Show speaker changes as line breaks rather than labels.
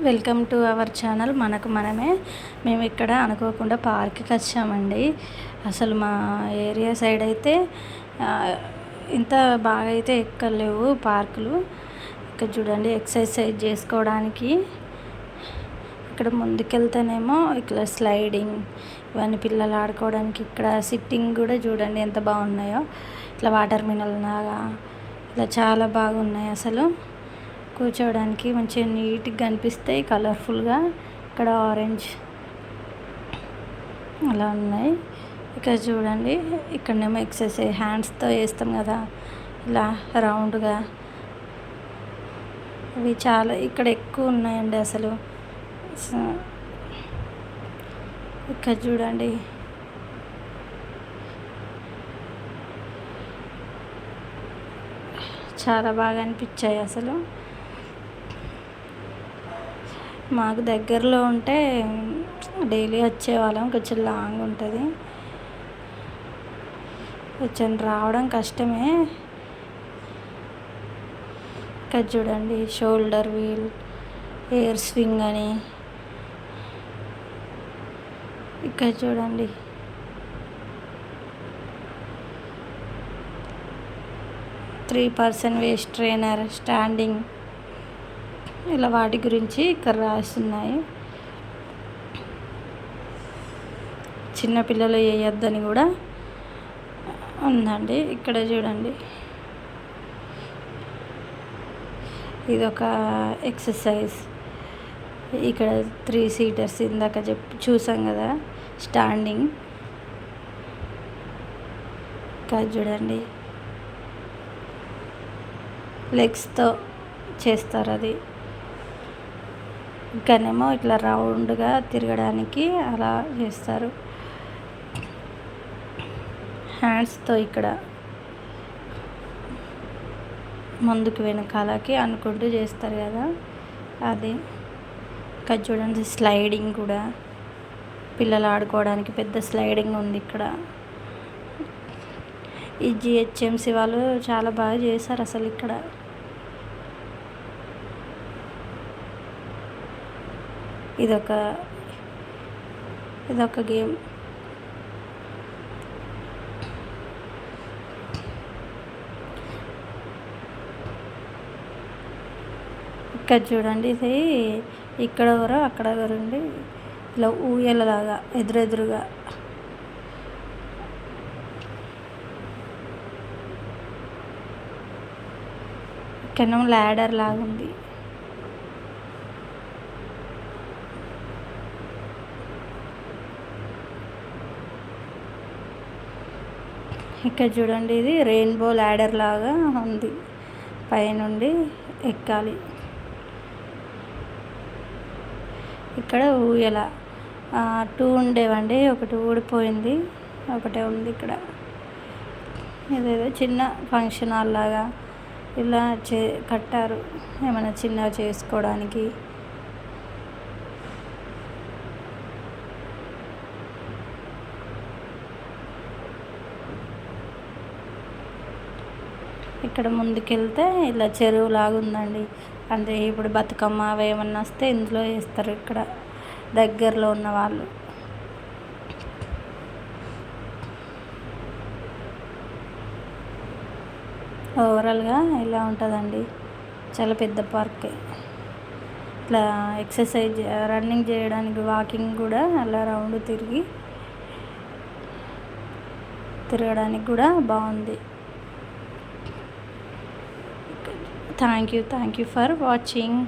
Welcome to our channel మనకు మనమే. మేము ఇక్కడ అనుకోకుండా పార్క్కి వచ్చామండి. అసలు మా ఏరియా సైడ్ అయితే ఇంత బాగా అయితే ఎక్కలేవు పార్కులు. ఇక్కడ చూడండి, ఎక్సర్సైజ్ చేసుకోవడానికి. ఇక్కడ ముందుకెళ్తేనేమో ఇట్లా స్లైడింగ్ ఇవన్నీ పిల్లలు ఆడుకోవడానికి. ఇక్కడ సిట్టింగ్ కూడా చూడండి ఎంత బాగున్నాయో, ఇట్లా వాటర్ మినల్ లాగా ఇట్లా చాలా బాగున్నాయి. అసలు కూర్చోవడానికి మంచిగా నీట్గా కనిపిస్తాయి, కలర్ఫుల్గా. ఇక్కడ ఆరెంజ్ అలా ఉన్నాయి. ఇక్కడ చూడండి, ఇక్కడనేమో ఎక్సర్సైజ్ హ్యాండ్స్తో వేస్తాం కదా, ఇలా రౌండ్గా. అవి చాలా ఇక్కడ ఎక్కువ ఉన్నాయండి అసలు. ఇక్కడ చూడండి, చాలా బాగా అనిపించాయి అసలు. మాకు దగ్గరలో ఉంటే డైలీ వచ్చేవాళ్ళం, కొంచెం లాంగ్ ఉంటుంది, కొంచెం రావడం కష్టమే. ఇక్కడ చూడండి, షోల్డర్ వీల్, ఎయిర్ స్వింగ్ అని. ఇక్కడ చూడండి, 3% వేస్ట్ ట్రైనర్, స్టాండింగ్, ఇలా వాటి గురించి ఇక్కడ రాస్తున్నాయి. చిన్నపిల్లలు వేయొద్దని కూడా ఉందండి. ఇక్కడ చూడండి, ఇదొక ఎక్సర్సైజ్. ఇక్కడ 3 సీటర్స్ ఇందాక చూసాం కదా, స్టాండింగ్. ఇక్కడ చూడండి, లెగ్స్తో చేస్తారు అది. ఇంకానేమో ఇట్లా రౌండ్గా తిరగడానికి అలా చేస్తారు హ్యాండ్స్తో. ఇక్కడ ముందుకు వెనకాలకి అనుకుంటూ చేస్తారు కదా, అది. ఇక్కడ చూడండి, స్లైడింగ్ కూడా పిల్లలు ఆడుకోవడానికి పెద్ద స్లైడింగ్ ఉంది ఇక్కడ. ఈ జిహెచ్ఎంసి వాళ్ళు చాలా బాగా చేశారు అసలు ఇక్కడ. ఇదొక గేమ్. ఇక్కడ చూడండి, ఇది ఇక్కడ ఎవరో అక్కడ ఎవరండి, ఇలా ఊయలలాగా ఎదురెదురుగా. ఇక్కడేమో ల్యాడర్ లాగా ఉంది. ఇక్కడ చూడండి, ఇది రెయిన్బో ల్యాడర్ లాగా ఉంది, పైనుండి ఎక్కాలి. ఇక్కడ ఊయల 2 ఉండేవండి, ఒకటి ఊడిపోయింది, ఒకటే ఉంది ఇక్కడ. ఇదేదో చిన్న ఫంక్షన్ హాల్ లాగా ఇలా కట్టారు, ఏమైనా చిన్నగా చేసుకోవడానికి. ఇక్కడ ముందుకెళ్తే ఇలా చెరువు లాగా ఉందండి. అంటే ఇప్పుడు బతుకమ్మ అవి ఏమన్నా వస్తే ఇందులో వేస్తారు ఇక్కడ దగ్గరలో ఉన్న వాళ్ళు. ఓవరాల్గా ఇలా ఉంటుందండి, చాలా పెద్ద పార్కే. ఇట్లా ఎక్సర్సైజ్, రన్నింగ్ చేయడానికి, వాకింగ్ కూడా అలా రౌండ్ తిరగడానికి కూడా బాగుంది. Thank you for watching.